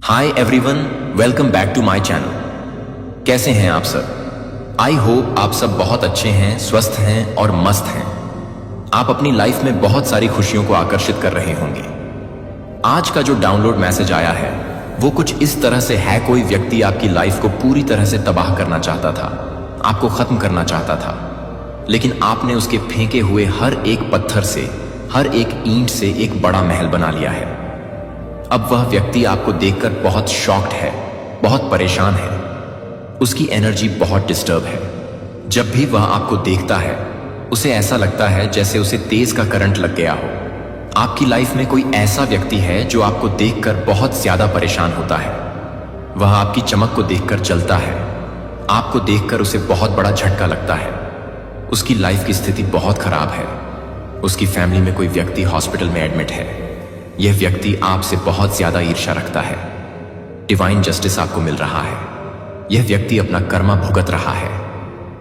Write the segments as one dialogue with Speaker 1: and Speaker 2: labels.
Speaker 1: Hi everyone, welcome back to my channel. कैसे हैं आप सब? आई होप आप सब बहुत अच्छे हैं, स्वस्थ हैं और मस्त हैं। आप अपनी लाइफ में बहुत सारी खुशियों को आकर्षित कर रहे होंगे। आज का जो डाउनलोड मैसेज आया है वो कुछ इस तरह से है। कोई व्यक्ति आपकी लाइफ को पूरी तरह से तबाह करना चाहता था, आपको खत्म करना चाहता था, लेकिन आपने उसके फेंके हुए हर एक पत्थर से, हर एक ईंट से एक बड़ा महल बना लिया है। अब वह व्यक्ति आपको देखकर बहुत शॉक्ड है, बहुत परेशान है। उसकी एनर्जी बहुत डिस्टर्ब है। जब भी वह आपको देखता है उसे ऐसा लगता है जैसे उसे तेज का करंट लग गया हो। आपकी लाइफ में कोई ऐसा व्यक्ति है जो आपको देखकर बहुत ज्यादा परेशान होता है। वह आपकी चमक को देखकर जलता है। आपको देखकर उसे बहुत बड़ा झटका लगता है। उसकी लाइफ की स्थिति बहुत खराब है। उसकी फैमिली में कोई व्यक्ति हॉस्पिटल में एडमिट है। यह व्यक्ति आपसे बहुत ज्यादा ईर्ष्या रखता है। डिवाइन जस्टिस आपको मिल रहा है। यह व्यक्ति अपना कर्मा भुगत रहा है।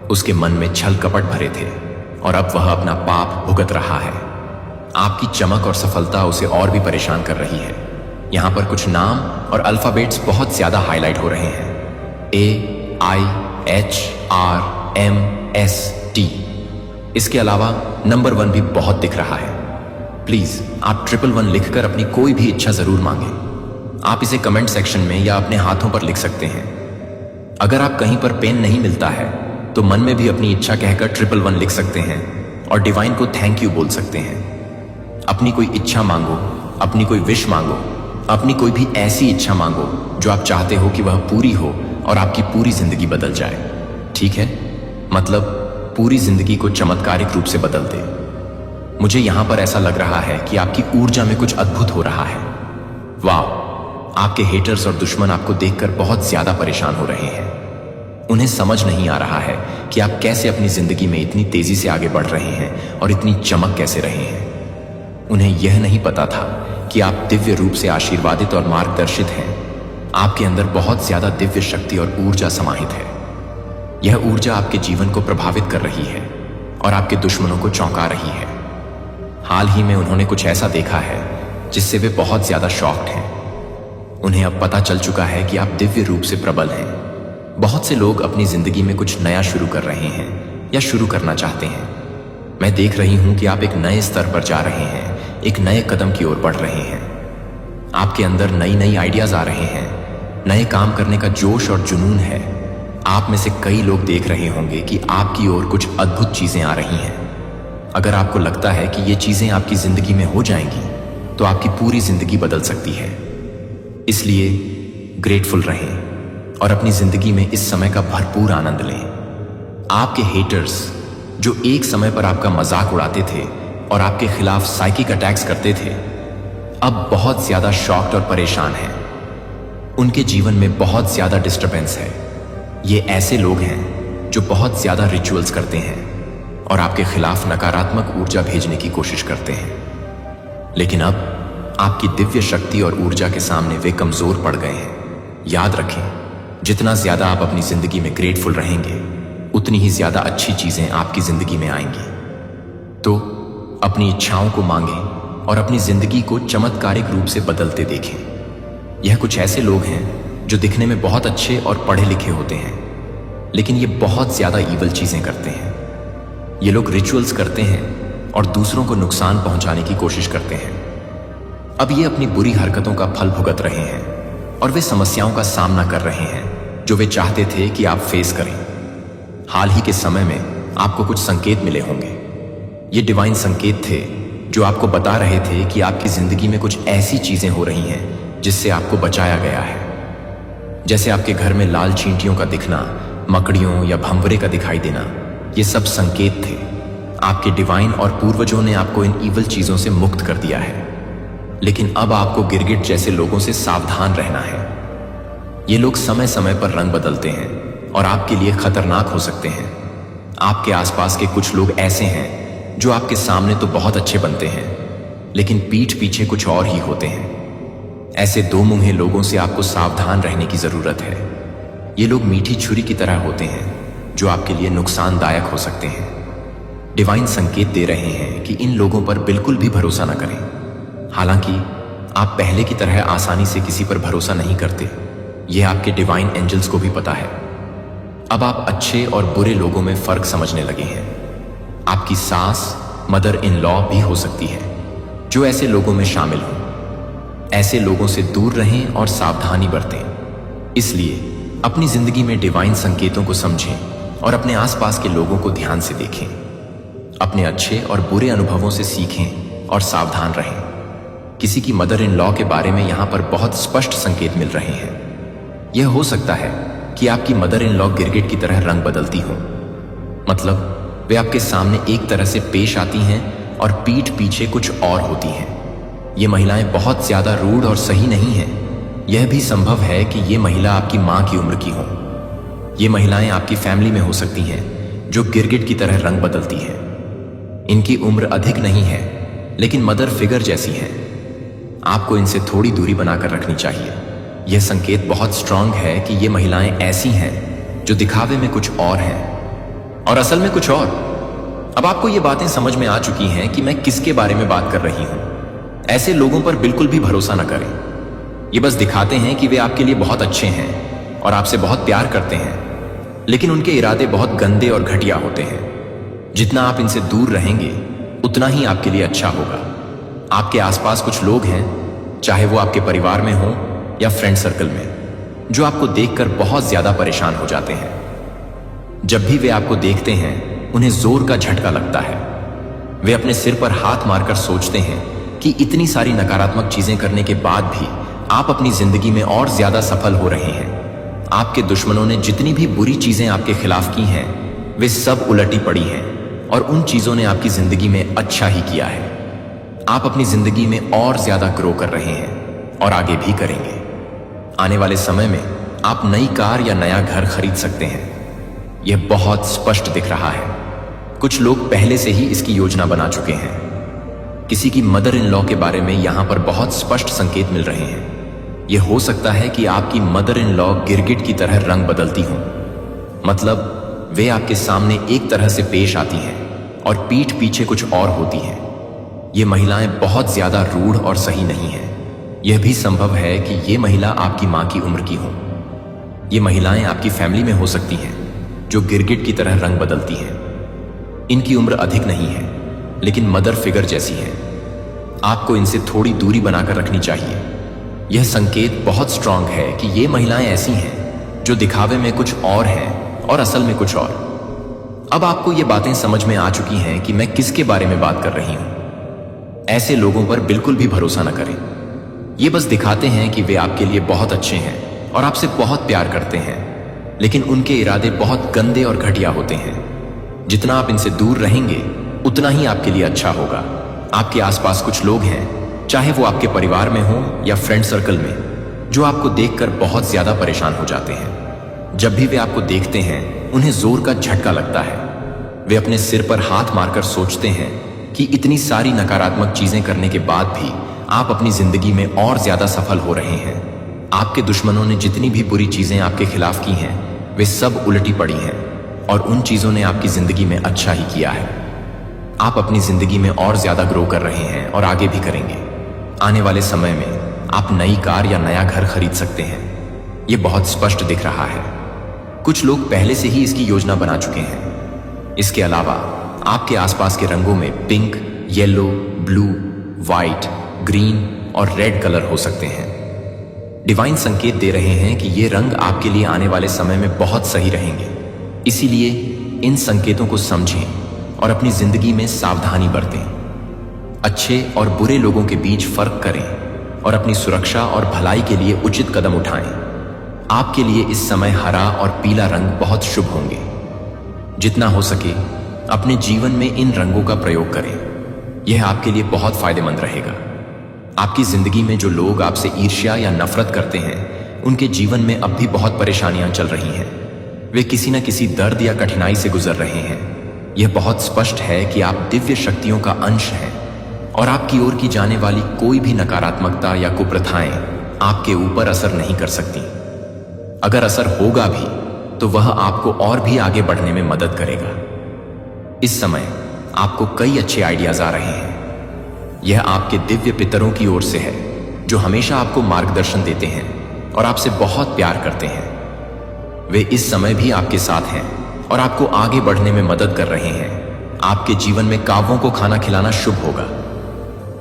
Speaker 1: उसके मन में छल कपट भरे थे और अब वह अपना पाप भुगत रहा है। आपकी चमक और सफलता उसे और भी परेशान कर रही है। यहां पर कुछ नाम और अल्फाबेट्स बहुत ज्यादा हाईलाइट हो रहे हैं। AIHRMST। इसके अलावा नंबर 1 भी बहुत दिख रहा है। प्लीज आप 111 लिखकर अपनी कोई भी इच्छा जरूर मांगें। आप इसे कमेंट सेक्शन में या अपने हाथों पर लिख सकते हैं। अगर आप कहीं पर पेन नहीं मिलता है तो मन में भी अपनी इच्छा कहकर 111 लिख सकते हैं और डिवाइन को थैंक यू बोल सकते हैं। अपनी कोई इच्छा मांगो, अपनी कोई विश मांगो, अपनी कोई भी ऐसी इच्छा मांगो जो आप चाहते हो कि वह पूरी हो और आपकी पूरी जिंदगी बदल जाए। ठीक है, मतलब पूरी जिंदगी को चमत्कारिक रूप से बदल दे। मुझे यहां पर ऐसा लग रहा है कि आपकी ऊर्जा में कुछ अद्भुत हो रहा है। वाह, आपके हेटर्स और दुश्मन आपको देखकर बहुत ज्यादा परेशान हो रहे हैं। उन्हें समझ नहीं आ रहा है कि आप कैसे अपनी जिंदगी में इतनी तेजी से आगे बढ़ रहे हैं और इतनी चमक कैसे रहे हैं। उन्हें यह नहीं पता था कि आप दिव्य रूप से आशीर्वादित और मार्गदर्शित हैं। आपके अंदर बहुत ज्यादा दिव्य शक्ति और ऊर्जा समाहित है। यह ऊर्जा आपके जीवन को प्रभावित कर रही है और आपके दुश्मनों को चौंका रही है। हाल ही में उन्होंने कुछ ऐसा देखा है जिससे वे बहुत ज्यादा शॉक्ड हैं। उन्हें अब पता चल चुका है कि आप दिव्य रूप से प्रबल हैं। बहुत से लोग अपनी जिंदगी में कुछ नया शुरू कर रहे हैं या शुरू करना चाहते हैं। मैं देख रही हूं कि आप एक नए स्तर पर जा रहे हैं, एक नए कदम की ओर बढ़ रहे हैं। आपके अंदर नई नई आइडियाज आ रहे हैं। नए काम करने का जोश और जुनून है। आप में से कई लोग देख रहे होंगे कि आपकी ओर कुछ अद्भुत चीजें आ रही हैं। अगर आपको लगता है कि ये चीजें आपकी जिंदगी में हो जाएंगी तो आपकी पूरी जिंदगी बदल सकती है। इसलिए ग्रेटफुल रहें और अपनी जिंदगी में इस समय का भरपूर आनंद लें। आपके हेटर्स जो एक समय पर आपका मजाक उड़ाते थे और आपके खिलाफ साइकिक अटैक्स करते थे, अब बहुत ज्यादा शॉक्ड और परेशान हैं। उनके जीवन में बहुत ज्यादा डिस्टर्बेंस है। ये ऐसे लोग हैं जो बहुत ज्यादा रिचुअल्स करते हैं और आपके खिलाफ नकारात्मक ऊर्जा भेजने की कोशिश करते हैं। लेकिन अब आपकी दिव्य शक्ति और ऊर्जा के सामने वे कमजोर पड़ गए हैं। याद रखें, जितना ज्यादा आप अपनी जिंदगी में ग्रेटफुल रहेंगे उतनी ही ज्यादा अच्छी चीजें आपकी जिंदगी में आएंगी। तो अपनी इच्छाओं को मांगें और अपनी जिंदगी को चमत्कारिक रूप से बदलते देखें। यह कुछ ऐसे लोग हैं जो दिखने में बहुत अच्छे और पढ़े लिखे होते हैं, लेकिन ये बहुत ज्यादा ईवल चीजें करते हैं। ये लोग रिचुअल्स करते हैं और दूसरों को नुकसान पहुंचाने की कोशिश करते हैं। अब ये अपनी बुरी हरकतों का फल भुगत रहे हैं और वे समस्याओं का सामना कर रहे हैं जो वे चाहते थे कि आप फेस करें। हाल ही के समय में आपको कुछ संकेत मिले होंगे। ये डिवाइन संकेत थे जो आपको बता रहे थे कि आपकी जिंदगी में कुछ ऐसी चीजें हो रही हैं जिससे आपको बचाया गया है। जैसे आपके घर में लाल चींटियों का दिखना, मकड़ियों या भंवरे का दिखाई देना, ये सब संकेत थे। आपके डिवाइन और पूर्वजों ने आपको इन ईवल चीजों से मुक्त कर दिया है। लेकिन अब आपको गिरगिट जैसे लोगों से सावधान रहना है। ये लोग समय समय पर रंग बदलते हैं और आपके लिए खतरनाक हो सकते हैं। आपके आसपास के कुछ लोग ऐसे हैं जो आपके सामने तो बहुत अच्छे बनते हैं, लेकिन पीठ पीछे कुछ और ही होते हैं। ऐसे दो मुंहे लोगों से आपको सावधान रहने की जरूरत है। ये लोग मीठी छुरी की तरह होते हैं जो आपके लिए नुकसानदायक हो सकते हैं। डिवाइन संकेत दे रहे हैं कि इन लोगों पर बिल्कुल भी भरोसा न करें। हालांकि आप पहले की तरह आसानी से किसी पर भरोसा नहीं करते। यह आपके डिवाइन एंजल्स को भी पता है। अब आप अच्छे और बुरे लोगों में फर्क समझने लगे हैं। आपकी सास मदर इन लॉ भी हो सकती है जो ऐसे लोगों में शामिल हो। ऐसे लोगों से दूर रहें और सावधानी बरतें। इसलिए अपनी जिंदगी में डिवाइन संकेतों को समझें और अपने आसपास के लोगों को ध्यान से देखें। अपने अच्छे और बुरे अनुभवों से सीखें और सावधान रहें। किसी की मदर इन लॉ के बारे में यहां पर बहुत स्पष्ट संकेत मिल रहे हैं। यह हो सकता है कि आपकी मदर इन लॉ गिरगिट की तरह रंग बदलती हो। मतलब वे आपके सामने एक तरह से पेश आती हैं और पीठ पीछे कुछ और होती हैं। ये महिलाएं बहुत ज्यादा रूड और सही नहीं हैं। यह भी संभव है कि ये महिला आपकी मां की उम्र की हो। ये महिलाएं आपकी फैमिली में हो सकती हैं जो गिरगिट की तरह रंग बदलती हैं। इनकी उम्र अधिक नहीं है लेकिन मदर फिगर जैसी है। आपको इनसे थोड़ी दूरी बनाकर रखनी चाहिए। यह संकेत बहुत स्ट्रांग है कि ये महिलाएं ऐसी हैं जो दिखावे में कुछ और हैं और असल में कुछ और। अब आपको ये बातें समझ में आ चुकी हैं कि मैं किसके बारे में बात कर रही हूं। ऐसे लोगों पर बिल्कुल भी भरोसा न करें। ये बस दिखाते हैं कि वे आपके लिए बहुत अच्छे हैं और आपसे बहुत प्यार करते हैं, लेकिन उनके इरादे बहुत गंदे और घटिया होते हैं। जितना आप इनसे दूर रहेंगे उतना ही आपके लिए अच्छा होगा। आपके आसपास कुछ लोग हैं, चाहे वो आपके परिवार में हो या फ्रेंड सर्कल में, जो आपको देखकर बहुत ज्यादा परेशान हो जाते हैं। जब भी वे आपको देखते हैं उन्हें जोर का झटका लगता है। वे अपने सिर पर हाथ मारकर सोचते हैं कि इतनी सारी नकारात्मक चीजें करने के बाद भी आप अपनी जिंदगी में और ज्यादा सफल हो रहे हैं। आपके दुश्मनों ने जितनी भी बुरी चीजें आपके खिलाफ की हैं वे सब उलटी पड़ी हैं और उन चीजों ने आपकी जिंदगी में अच्छा ही किया है। आप अपनी जिंदगी में और ज्यादा ग्रो कर रहे हैं और आगे भी करेंगे। आने वाले समय में आप नई कार या नया घर खरीद सकते हैं। यह बहुत स्पष्ट दिख रहा है। कुछ लोग पहले से ही इसकी योजना बना चुके हैं। किसी की मदर इन लॉ के बारे में यहां पर बहुत स्पष्ट संकेत मिल रहे हैं। यह हो सकता है कि आपकी मदर इन लॉ गिरगिट की तरह रंग बदलती हो। मतलब वे आपके सामने एक तरह से पेश आती हैं और पीठ पीछे कुछ और होती हैं। ये महिलाएं बहुत ज्यादा रूढ़ और सही नहीं हैं। यह भी संभव है कि ये महिला आपकी मां की उम्र की हो। ये महिलाएं आपकी फैमिली में हो सकती हैं जो गिरगिट की तरह रंग बदलती हैं। इनकी उम्र अधिक नहीं है लेकिन मदर फिगर जैसी है। आपको इनसे थोड़ी दूरी बनाकर रखनी चाहिए। यह संकेत बहुत स्ट्रांग है कि ये महिलाएं ऐसी हैं जो दिखावे में कुछ और हैं और असल में कुछ और। अब आपको ये बातें समझ में आ चुकी हैं कि मैं किसके बारे में बात कर रही हूं। ऐसे लोगों पर बिल्कुल भी भरोसा न करें। ये बस दिखाते हैं कि वे आपके लिए बहुत अच्छे हैं और आपसे बहुत प्यार करते हैं, लेकिन उनके इरादे बहुत गंदे और घटिया होते हैं। जितना आप इनसे दूर रहेंगे उतना ही आपके लिए अच्छा होगा। आपके आसपास कुछ लोग हैं, चाहे वो आपके परिवार में हो या फ्रेंड सर्कल में, जो आपको देखकर बहुत ज्यादा परेशान हो जाते हैं। जब भी वे आपको देखते हैं उन्हें जोर का झटका लगता है। वे अपने सिर पर हाथ मारकर सोचते हैं कि इतनी सारी नकारात्मक चीजें करने के बाद भी आप अपनी जिंदगी में और ज्यादा सफल हो रहे हैं। आपके दुश्मनों ने जितनी भी बुरी चीजें आपके खिलाफ की हैं वे सब उलटी पड़ी हैं और उन चीजों ने आपकी जिंदगी में अच्छा ही किया है। आप अपनी जिंदगी में और ज्यादा ग्रो कर रहे हैं और आगे भी करेंगे। आने वाले समय में आप नई कार या नया घर खरीद सकते हैं। यह बहुत स्पष्ट दिख रहा है। कुछ लोग पहले से ही इसकी योजना बना चुके हैं। इसके अलावा आपके आसपास के रंगों में pink, yellow, blue, white, green और रेड कलर हो सकते हैं। डिवाइन संकेत दे रहे हैं कि ये रंग आपके लिए आने वाले समय में बहुत सही रहेंगे। इसीलिए इन संकेतों को समझें और अपनी जिंदगी में सावधानी बरतें। अच्छे और बुरे लोगों के बीच फर्क करें और अपनी सुरक्षा और भलाई के लिए उचित कदम उठाएं। आपके लिए इस समय हरा और पीला रंग बहुत शुभ होंगे। जितना हो सके अपने जीवन में इन रंगों का प्रयोग करें। यह आपके लिए बहुत फायदेमंद रहेगा। आपकी जिंदगी में जो लोग आपसे ईर्ष्या या नफरत करते हैं उनके जीवन में अब भी बहुत परेशानियां चल रही हैं। वे किसी न किसी दर्द या कठिनाई से गुजर रहे हैं। यह बहुत स्पष्ट है कि आप दिव्य शक्तियों का अंश हैं और आपकी ओर की जाने वाली कोई भी नकारात्मकता या कुप्रथाएं आपके ऊपर असर नहीं कर सकती। अगर असर होगा भी तो वह आपको और भी आगे बढ़ने में मदद करेगा। इस समय आपको कई अच्छे आइडियाज आ रहे हैं। यह आपके दिव्य पितरों की ओर से है। जो हमेशा आपको मार्गदर्शन देते हैं और आपसे बहुत प्यार करते हैं। वे इस समय भी आपके साथ हैं और आपको आगे बढ़ने में मदद कर रहे हैं। आपके जीवन में काव्यों को खाना खिलाना शुभ होगा।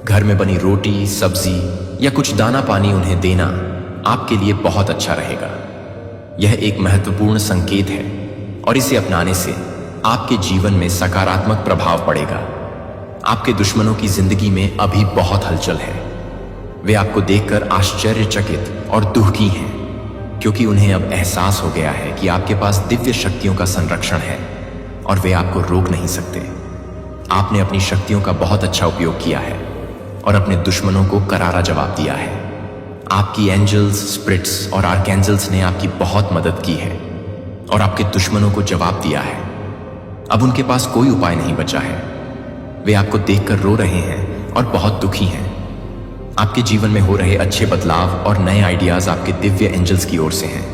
Speaker 1: घर में बनी रोटी, सब्जी या कुछ दाना पानी उन्हें देना आपके लिए बहुत अच्छा रहेगा। यह एक महत्वपूर्ण संकेत है और इसे अपनाने से आपके जीवन में सकारात्मक प्रभाव पड़ेगा। आपके दुश्मनों की जिंदगी में अभी बहुत हलचल है। वे आपको देखकर आश्चर्यचकित और दुखी हैं, क्योंकि उन्हें अब एहसास हो गया है कि आपके पास दिव्य शक्तियों का संरक्षण है और वे आपको रोक नहीं सकते। आपने अपनी शक्तियों का बहुत अच्छा उपयोग किया है और अपने दुश्मनों को करारा जवाब दिया है। आपकी एंजल्स, स्पिरिट्स और आर्कएंजल्स ने आपकी बहुत मदद की है और आपके दुश्मनों को जवाब दिया है। अब उनके पास कोई उपाय नहीं बचा है। वे आपको देखकर रो रहे हैं और बहुत दुखी हैं। आपके जीवन में हो रहे अच्छे बदलाव और नए आइडियाज आपके दिव्य एंजल्स की ओर से हैं।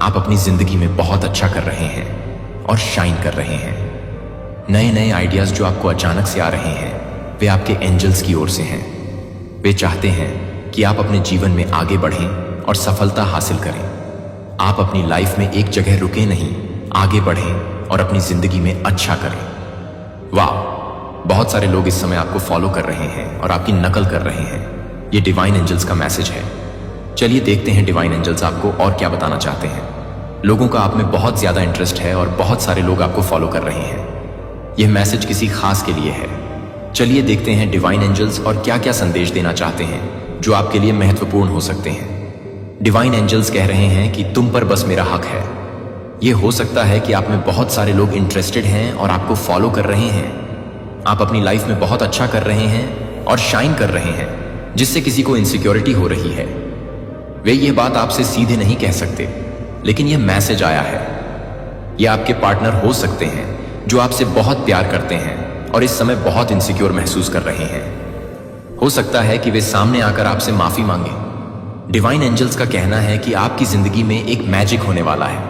Speaker 1: आप अपनी जिंदगी में बहुत अच्छा कर रहे हैं और शाइन कर रहे हैं। नए नए आइडियाज जो आपको अचानक से आ रहे हैं, वे आपके एंजल्स की ओर से हैं। वे चाहते हैं कि आप अपने जीवन में आगे बढ़ें और सफलता हासिल करें। आप अपनी लाइफ में एक जगह रुके नहीं, आगे बढ़ें और अपनी जिंदगी में अच्छा करें। वाह, बहुत सारे लोग इस समय आपको फॉलो कर रहे हैं और आपकी नकल कर रहे हैं। ये डिवाइन एंजल्स का मैसेज है। चलिए देखते हैं डिवाइन एंजल्स आपको और क्या बताना चाहते हैं। लोगों का आप में बहुत ज्यादा इंटरेस्ट है और बहुत सारे लोग आपको फॉलो कर रहे हैं। यह मैसेज किसी खास के लिए है। चलिए देखते हैं डिवाइन एंजल्स और क्या क्या संदेश देना चाहते हैं जो आपके लिए महत्वपूर्ण हो सकते हैं। डिवाइन एंजल्स कह रहे हैं कि तुम पर बस मेरा हक है। यह हो सकता है कि आप में बहुत सारे लोग इंटरेस्टेड हैं और आपको फॉलो कर रहे हैं। आप अपनी लाइफ में बहुत अच्छा कर रहे हैं और शाइन कर रहे हैं, जिससे किसी को इनसिक्योरिटी हो रही है। वे ये बात आपसे सीधे नहीं कह सकते, लेकिन यह मैसेज आया है। ये आपके पार्टनर हो सकते हैं जो आपसे बहुत प्यार करते हैं और इस समय बहुत इनसिक्योर महसूस कर रहे हैं। हो सकता है कि वे सामने आकर आपसे माफी मांगे। डिवाइन एंजल्स का कहना है कि आपकी जिंदगी में एक मैजिक होने वाला है।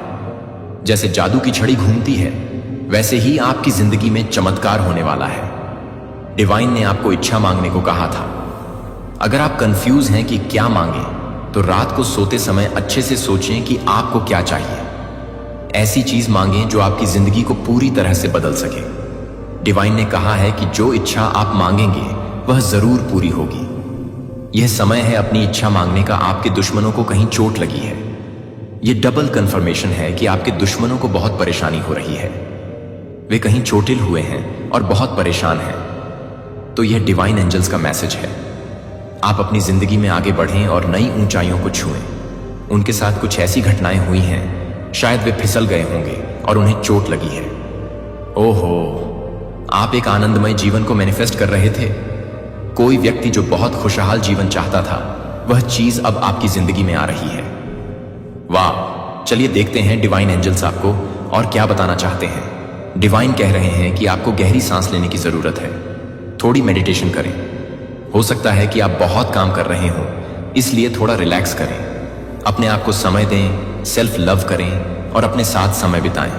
Speaker 1: जैसे जादू की छड़ी घूमती है, वैसे ही आपकी जिंदगी में चमत्कार होने वाला है। डिवाइन ने आपको इच्छा मांगने को कहा था। अगर आप कंफ्यूज हैं कि क्या मांगे, तो रात को सोते समय अच्छे से सोचें कि आपको क्या चाहिए। ऐसी चीज मांगें जो आपकी जिंदगी को पूरी तरह से बदल सके। डिवाइन ने कहा है कि जो इच्छा आप मांगेंगे वह जरूर पूरी होगी। यह समय है अपनी इच्छा मांगने का। आपके दुश्मनों को कहीं चोट लगी है। यह डबल कंफर्मेशन है कि आपके दुश्मनों को बहुत परेशानी हो रही है। वे कहीं चोटिल हुए हैं और बहुत परेशान हैं। तो यह डिवाइन एंजल्स का मैसेज है। आप अपनी जिंदगी में आगे बढ़ें और नई ऊंचाइयों को छुएं। उनके साथ कुछ ऐसी घटनाएं हुई हैं, शायद वे फिसल गए होंगे और उन्हें चोट लगी है। ओहो, आप एक आनंदमय जीवन को मैनिफेस्ट कर रहे थे। कोई व्यक्ति जो बहुत खुशहाल जीवन चाहता था, वह चीज अब आपकी जिंदगी में आ रही है। वाह, चलिए देखते हैं डिवाइन एंजल्स आपको और क्या बताना चाहते हैं। डिवाइन कह रहे हैं कि आपको गहरी सांस लेने की जरूरत है। थोड़ी मेडिटेशन करें। हो सकता है कि आप बहुत काम कर रहे हो, इसलिए थोड़ा रिलैक्स करें। अपने आप को समय दें, सेल्फ लव करें और अपने साथ समय बिताएं।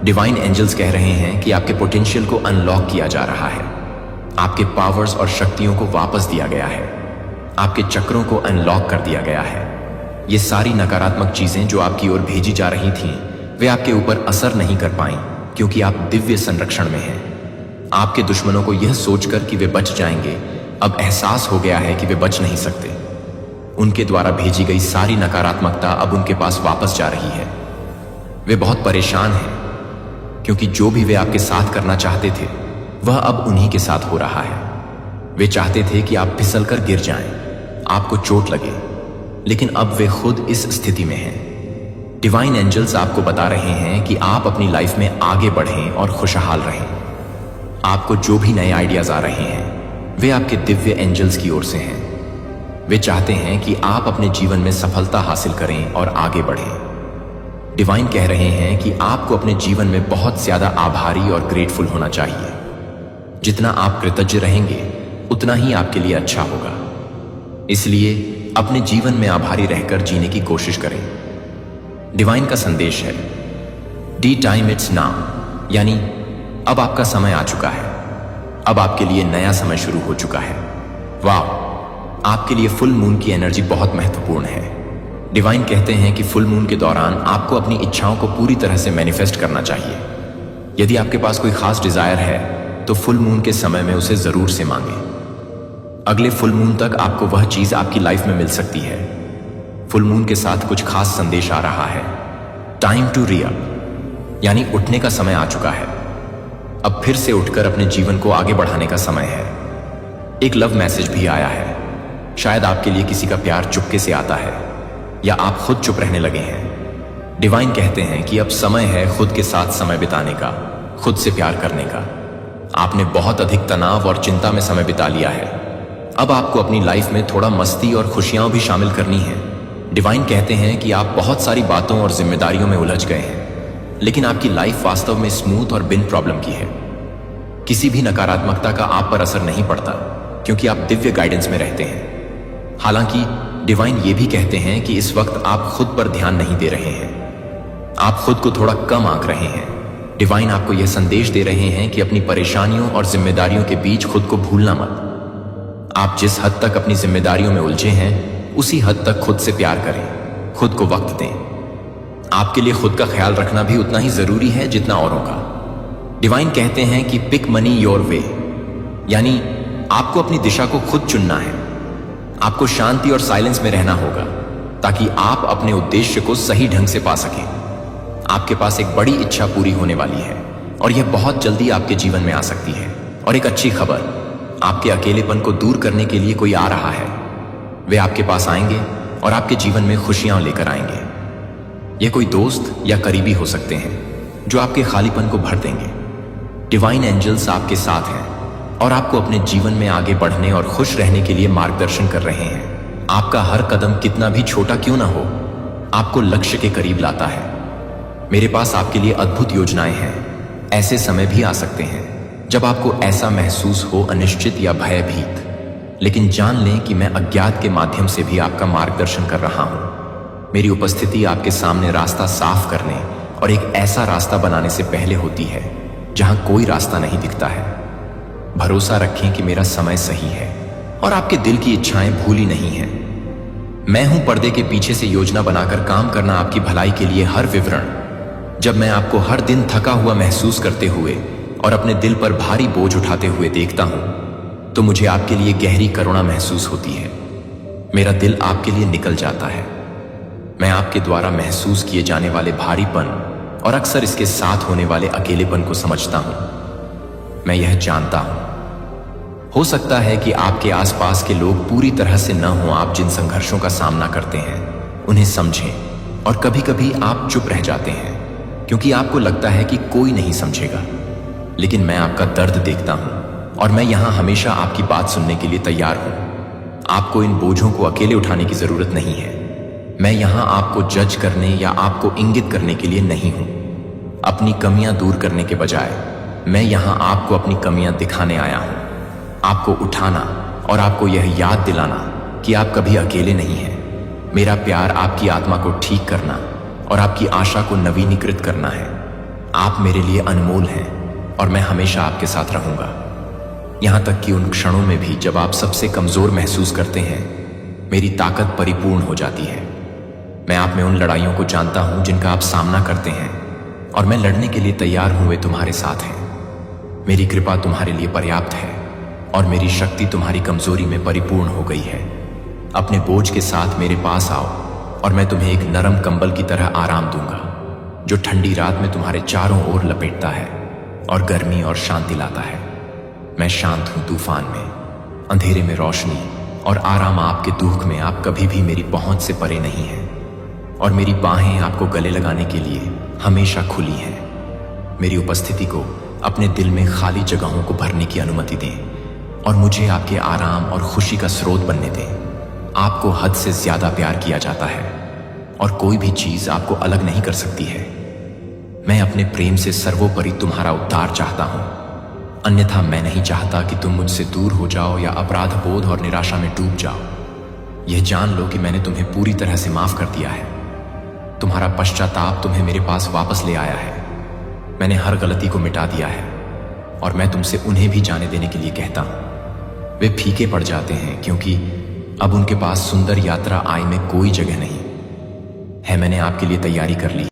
Speaker 1: डिवाइन एंजल्स कह रहे हैं कि आपके पोटेंशियल को अनलॉक किया जा रहा है। आपके पावर्स और शक्तियों को वापस दिया गया है। आपके चक्रों को अनलॉक कर दिया गया है। ये सारी नकारात्मक चीजें जो आपकी ओर भेजी जा रही थीं, वे आपके ऊपर असर नहीं कर पाईं, क्योंकि आप दिव्य संरक्षण में हैं। आपके दुश्मनों को यह सोचकर कि वे बच जाएंगे, अब एहसास हो गया है कि वे बच नहीं सकते। उनके द्वारा भेजी गई सारी नकारात्मकता अब उनके पास वापस जा रही है। वे बहुत परेशान हैं, क्योंकि जो भी वे आपके साथ करना चाहते थे, वह अब उन्हीं के साथ हो रहा है। वे चाहते थे कि आप फिसलकर गिर जाएं, आपको चोट लगे, लेकिन अब वे खुद इस स्थिति में हैं। डिवाइन एंजल्स आपको बता रहे हैं कि आप अपनी लाइफ में आगे बढ़ें और खुशहाल रहें। आपको जो भी नए आइडियाज आ रहे हैं, वे आपके दिव्य एंजल्स की ओर से हैं। वे चाहते हैं कि आप अपने जीवन में सफलता हासिल करें और आगे बढ़ें। डिवाइन कह रहे हैं कि आपको अपने जीवन में बहुत ज्यादा आभारी और ग्रेटफुल होना चाहिए। जितना आप कृतज्ञ रहेंगे, उतना ही आपके लिए अच्छा होगा। इसलिए अपने जीवन में आभारी रहकर जीने की कोशिश करें। डिवाइन का संदेश है, डी टाइम इट्स नाउ, यानी अब आपका समय आ चुका है। अब आपके लिए नया समय शुरू हो चुका है। वाह, आपके लिए फुल मून की एनर्जी बहुत महत्वपूर्ण है। डिवाइन कहते हैं कि फुल मून के दौरान आपको अपनी इच्छाओं को पूरी तरह से मैनिफेस्ट करना चाहिए। यदि आपके पास कोई खास डिजायर है तो फुल मून के समय में उसे जरूर से मांगे। अगले फुल मून तक आपको वह चीज आपकी लाइफ में मिल सकती है। फुल मून के साथ कुछ खास संदेश आ रहा है। टाइम टू री अप, यानी उठने का समय आ चुका है। अब फिर से उठकर अपने जीवन को आगे बढ़ाने का समय है। एक लव मैसेज भी आया है। शायद आपके लिए किसी का प्यार चुपके से आता है या आप खुद चुप रहने लगे हैं। डिवाइन कहते हैं कि अब समय है खुद के साथ समय बिताने का, खुद से प्यार करने का। आपने बहुत अधिक तनाव और चिंता में समय बिता लिया है। अब आपको अपनी लाइफ में थोड़ा मस्ती और खुशियां भी शामिल करनी है। डिवाइन कहते हैं कि आप बहुत सारी बातों और जिम्मेदारियों में उलझ गए हैं, लेकिन आपकी लाइफ वास्तव में स्मूथ और बिन प्रॉब्लम की है। किसी भी नकारात्मकता का आप पर असर नहीं पड़ता, क्योंकि आप दिव्य गाइडेंस में रहते हैं। हालांकि डिवाइन ये भी कहते हैं कि इस वक्त आप खुद पर ध्यान नहीं दे रहे हैं, आप खुद को थोड़ा कम आंक रहे हैं। डिवाइन आपको यह संदेश दे रहे हैं कि अपनी परेशानियों और जिम्मेदारियों के बीच खुद को भूलना मत। आप जिस हद तक अपनी जिम्मेदारियों में उलझे हैं, उसी हद तक खुद से प्यार करें, खुद को वक्त दें। आपके लिए खुद का ख्याल रखना भी उतना ही जरूरी है जितना औरों का। डिवाइन कहते हैं कि पिक मनी योर वे, यानी आपको अपनी दिशा को खुद चुनना है। आपको शांति और साइलेंस में रहना होगा ताकि आप अपने उद्देश्य को सही ढंग से पा सकें। आपके पास एक बड़ी इच्छा पूरी होने वाली है और यह बहुत जल्दी आपके जीवन में आ सकती है। और एक अच्छी खबर, आपके अकेलेपन को दूर करने के लिए कोई आ रहा है। वे आपके पास आएंगे और आपके जीवन में खुशियां लेकर आएंगे। ये कोई दोस्त या करीबी हो सकते हैं जो आपके खालीपन को भर देंगे। डिवाइन एंजल्स आपके साथ हैं और आपको अपने जीवन में आगे बढ़ने और खुश रहने के लिए मार्गदर्शन कर रहे हैं। आपका हर कदम कितना भी छोटा क्यों ना हो, आपको लक्ष्य के करीब लाता है। मेरे पास आपके लिए अद्भुत योजनाएं हैं। ऐसे समय भी आ सकते हैं जब आपको ऐसा महसूस हो अनिश्चित या भयभीत, लेकिन जान लें कि मैं अज्ञात के माध्यम से भी आपका मार्गदर्शन कर रहा हूं। मेरी उपस्थिति आपके सामने रास्ता साफ करने और एक ऐसा रास्ता बनाने से पहले होती है जहां कोई रास्ता नहीं दिखता है। भरोसा रखें कि मेरा समय सही है और आपके दिल की इच्छाएं भूली नहीं हैं। मैं हूं पर्दे के पीछे से योजना बनाकर काम करना आपकी भलाई के लिए। हर विवरण, जब मैं आपको हर दिन थका हुआ महसूस करते हुए और अपने दिल पर भारी बोझ उठाते हुए देखता हूं, तो मुझे आपके लिए गहरी करुणा महसूस होती है। मेरा दिल आपके लिए निकल जाता है। मैं आपके द्वारा महसूस किए जाने वाले भारीपन और अक्सर इसके साथ होने वाले अकेलेपन को समझता हूं। मैं यह जानता हूं, हो सकता है कि आपके आसपास के लोग पूरी तरह से न हों आप जिन संघर्षों का सामना करते हैं उन्हें समझें, और कभी कभी आप चुप रह जाते हैं क्योंकि आपको लगता है कि कोई नहीं समझेगा। लेकिन मैं आपका दर्द देखता हूं और मैं यहां हमेशा आपकी बात सुनने के लिए तैयार हूं। आपको इन बोझों को अकेले उठाने की जरूरत नहीं है। मैं यहां आपको जज करने या आपको इंगित करने के लिए नहीं हूं। अपनी कमियां दूर करने के बजाय मैं यहां आपको अपनी कमियां दिखाने आया हूं, आपको उठाना और आपको यह याद दिलाना कि आप कभी अकेले नहीं हैं। मेरा प्यार आपकी आत्मा को ठीक करना और आपकी आशा को नवीनीकृत करना है। आप मेरे लिए अनमोल हैं और मैं हमेशा आपके साथ रहूंगा, यहां तक कि उन क्षणों में भी जब आप सबसे कमजोर महसूस करते हैं। मेरी ताकत परिपूर्ण हो जाती है। मैं आप में उन लड़ाइयों को जानता हूं जिनका आप सामना करते हैं, और मैं लड़ने के लिए तैयार हूं। वे तुम्हारे साथ हैं। मेरी कृपा तुम्हारे लिए पर्याप्त है और मेरी शक्ति तुम्हारी कमजोरी में परिपूर्ण हो गई है। अपने बोझ के साथ मेरे पास आओ और मैं तुम्हें एक नरम कंबल की तरह आराम दूंगा, जो ठंडी रात में तुम्हारे चारों ओर लपेटता है और गर्मी और शांति लाता है। मैं शांत हूं तूफान में, अंधेरे में रोशनी और आराम। आपके दुख में आप कभी भी मेरी पहुंच से परे नहीं हैं, और मेरी बाहें आपको गले लगाने के लिए हमेशा खुली हैं। मेरी उपस्थिति को अपने दिल में खाली जगहों को भरने की अनुमति दें और मुझे आपके आराम और खुशी का स्रोत बनने दें। आपको हद से ज्यादा प्यार किया जाता है और कोई भी चीज आपको अलग नहीं कर सकती है। मैं अपने प्रेम से सर्वोपरि तुम्हारा उद्धार चाहता हूं, अन्यथा मैं नहीं चाहता कि तुम मुझसे दूर हो जाओ या अपराध बोध और निराशा में डूब जाओ। यह जान लो कि मैंने तुम्हें पूरी तरह से माफ कर दिया है। तुम्हारा पश्चाताप तुम्हें मेरे पास वापस ले आया है। मैंने हर गलती को मिटा दिया है और मैं तुमसे उन्हें भी जाने देने के लिए कहता हूं। वे फीके पड़ जाते हैं क्योंकि अब उनके पास सुंदर यात्रा आय में कोई जगह नहीं है। मैंने आपके लिए तैयारी कर ली।